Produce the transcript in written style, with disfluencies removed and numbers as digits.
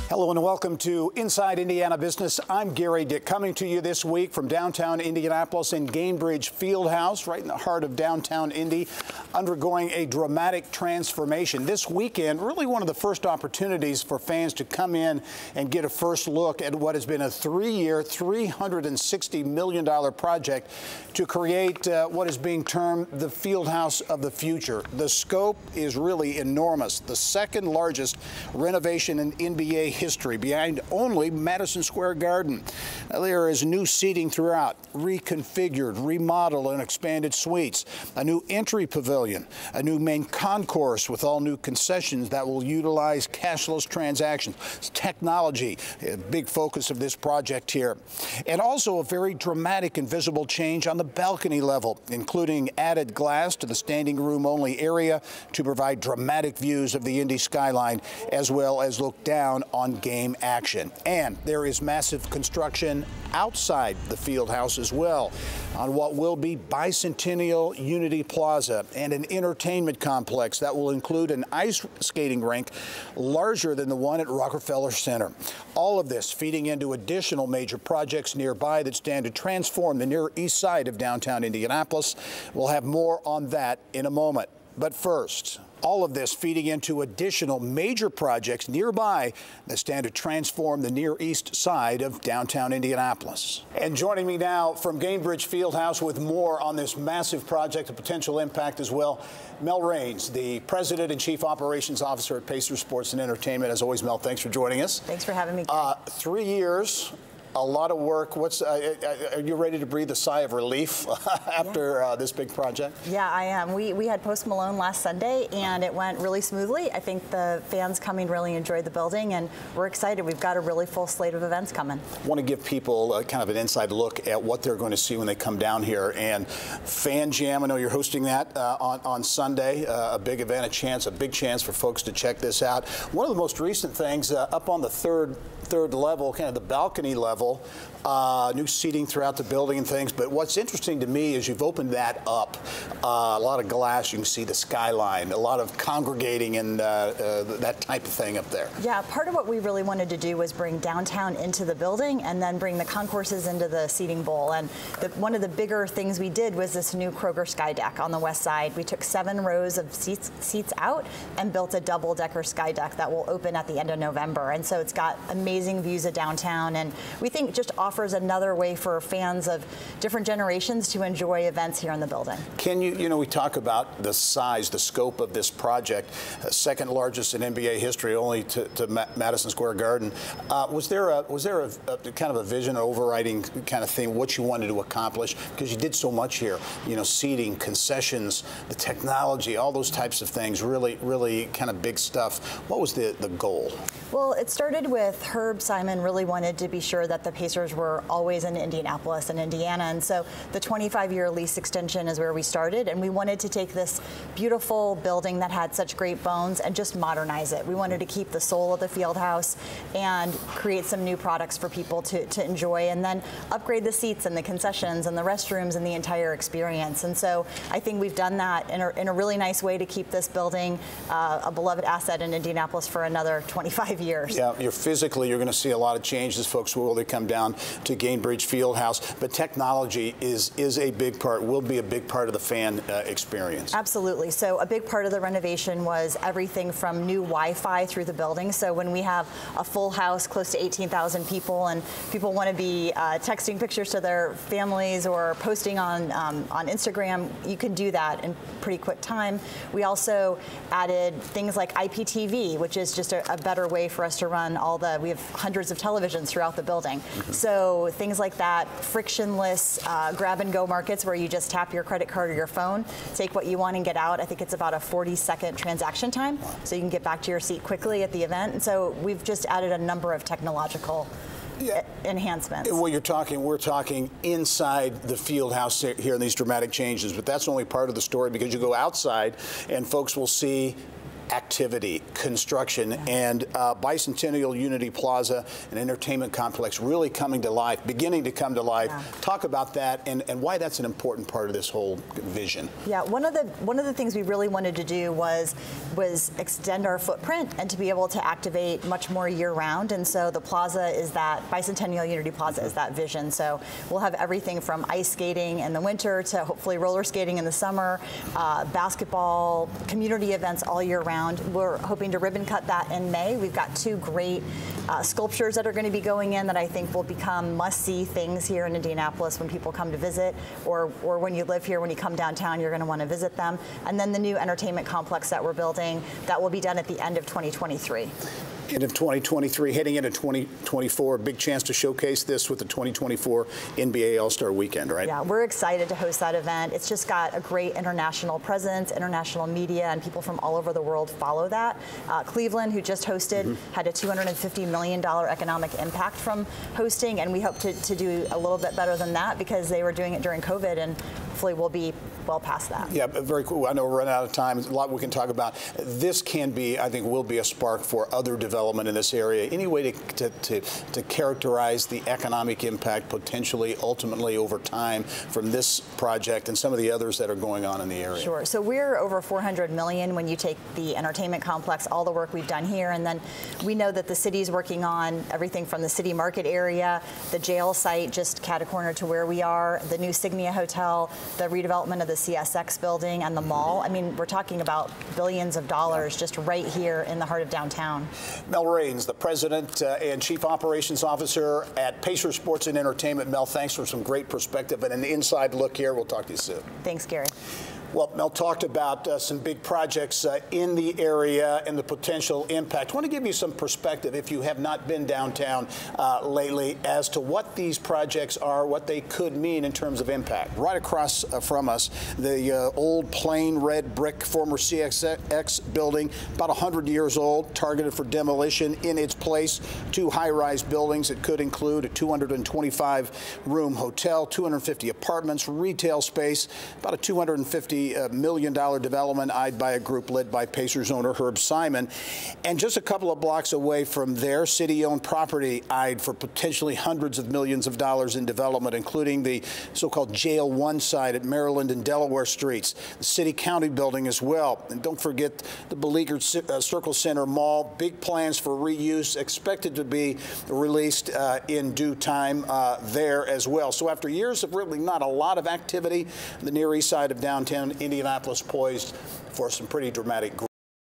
Hello and welcome to Inside Indiana Business. I'm Gary Dick, coming to you this week from downtown Indianapolis in Gainbridge Fieldhouse, right in the heart of downtown Indy, undergoing a dramatic transformation. This weekend, really one of the first opportunities for fans to come in and get a first look at what has been a three-year, $360 million project to create what is being termed the Fieldhouse of the future. The scope is really enormous, the second largest renovation in NBA history, behind only Madison Square Garden. There is new seating throughout, reconfigured, remodeled, and expanded suites, a new entry pavilion, a new main concourse with all new concessions that will utilize cashless transactions, technology, a big focus of this project here, and also a very dramatic and visible change on the balcony level, including added glass to the standing room only area to provide dramatic views of the Indy skyline, as well as look down on game action. And there is massive construction outside the Fieldhouse as well on what will be Bicentennial Unity Plaza and an entertainment complex that will include an ice skating rink larger than the one at Rockefeller Center. All of this feeding into additional major projects nearby that stand to transform the Near East Side of downtown Indianapolis. We'll have more on that in a moment. But first, all of this feeding into additional major projects nearby that stand to transform the Near East Side of downtown Indianapolis. And joining me now from Gainbridge Fieldhouse with more on this massive project, the potential impact as well, Mel Raines, the President and Chief Operations Officer at Pacers Sports and Entertainment. As always, Mel, thanks for joining us. Thanks for having me. 3 years. A lot of work. Are you ready to breathe a sigh of relief after this big project? Yeah, I am. We had Post Malone last Sunday, and it went really smoothly. I think the fans coming really enjoyed the building, and we're excited. We've got a really full slate of events coming. I want to give people kind of an inside look at what they're going to see when they come down here. And Fan Jam, I know you're hosting that on Sunday, a big event, a big chance for folks to check this out. One of the most recent things up on the third level, kind of the balcony level, new seating throughout the building and things. But what's interesting to me is you've opened that up. A lot of glass, you can see the skyline, a lot of congregating and that type of thing up there. Yeah, part of what we really wanted to do was bring downtown into the building and then bring the concourses into the seating bowl. And one of the bigger things we did was this new Kroger Sky Deck on the west side. We took 7 rows of seats out and built a double-decker sky deck that will open at the end of November. And so it's got amazing views of downtown, and we think just offers another way for fans of different generations to enjoy events here in the building. Can we talk about the size, the scope of this project, second largest in NBA history, only to Madison Square Garden. Was there a kind of a vision, overriding kind of thing, what you wanted to accomplish? Because you did so much here, seating, concessions, the technology, all those types of things, really kind of big stuff. What was the goal? Well, it started with Herb Simon really wanted to be sure that the Pacers were always in Indianapolis and Indiana, and so the 25-year lease extension is where we started, and we wanted to take this beautiful building that had such great bones and just modernize it. We wanted to keep the soul of the Fieldhouse and create some new products for people to enjoy, and then upgrade the seats and the concessions and the restrooms and the entire experience. And so I think we've done that in a really nice way to keep this building a beloved asset in Indianapolis for another 25 years. Yeah, you're going to see a lot of changes, folks, will they come down to Gainbridge Fieldhouse. But technology is a big part, will be a big part of the fan experience. Absolutely. So a big part of the renovation was everything from new Wi-Fi through the building. So when we have a full house, close to 18,000 people, and people want to be texting pictures to their families or posting on Instagram, you can do that in pretty quick time. We also added things like IPTV, which is just a better way for us to run we have hundreds of televisions throughout the building. So things like that, frictionless grab-and-go markets where you just tap your credit card or your phone, take what you want and get out. I think it's about a 40-second transaction time, so you can get back to your seat quickly at the event. And so we've just added a number of technological enhancements. Well, we're talking inside the Fieldhouse here in these dramatic changes, but that's only part of the story, because you go outside and folks will see activity, construction, and Bicentennial Unity Plaza, an entertainment complex really coming to life, beginning to come to life. Yeah. Talk about that and why that's an important part of this whole vision. Yeah, one of the things we really wanted to do was extend our footprint and to be able to activate much more year-round. And so the plaza is that, Bicentennial Unity Plaza is that vision. So we'll have everything from ice skating in the winter to hopefully roller skating in the summer, basketball, community events all year round. We're hoping to ribbon cut that in May. We've got two great sculptures that are going to be going in that I think will become must-see things here in Indianapolis when people come to visit, or when you live here, when you come downtown, you're going to want to visit them. And then the new entertainment complex that we're building, that will be done at the end of 2023. End of 2023, heading into 2024, big chance to showcase this with the 2024 NBA All-Star Weekend, right? Yeah, we're excited to host that event. It's just got a great international presence, international media, and people from all over the world follow that. Cleveland, who just hosted, had a $250 million economic impact from hosting, and we hope to do a little bit better than that because they were doing it during COVID, and hopefully we'll be well past that. Yeah, very cool. I know we're running out of time. There's a lot we can talk about. This can be, I think, will be a spark for other development in this area. Any way to characterize the economic impact potentially, ultimately, over time from this project and some of the others that are going on in the area? Sure. So we're over $400 million when you take the entertainment complex, all the work we've done here, and then we know that the city's working on everything from the city market area, the jail site just cat-a-corner to where we are, the new Signia Hotel, the redevelopment of the CSX building and the mall. I mean, we're talking about billions of dollars just right here in the heart of downtown. Mel Raines, the President and Chief Operations Officer at Pacer Sports and Entertainment. Mel, thanks for some great perspective and an inside look here. We'll talk to you soon. Thanks, Gary. Well, Mel talked about some big projects in the area and the potential impact. I want to give you some perspective, if you have not been downtown lately, as to what these projects are, what they could mean in terms of impact. Right across from us, the old plain red brick former CSX building, about 100 years old, targeted for demolition. In its place, two high-rise buildings that could include a 225-room hotel, 250 apartments, retail space, about a $250 million development eyed by a group led by Pacers owner Herb Simon. And just a couple of blocks away from there, city-owned property eyed for potentially hundreds of millions of dollars in development, including the so-called Jail 1 site at Maryland and Delaware Streets, the city-county building as well. And don't forget the beleaguered Circle Center Mall. Big plans for reuse expected to be released in due time there as well. So after years of really not a lot of activity, the Near East Side of downtown Indianapolis poised for some pretty dramatic growth.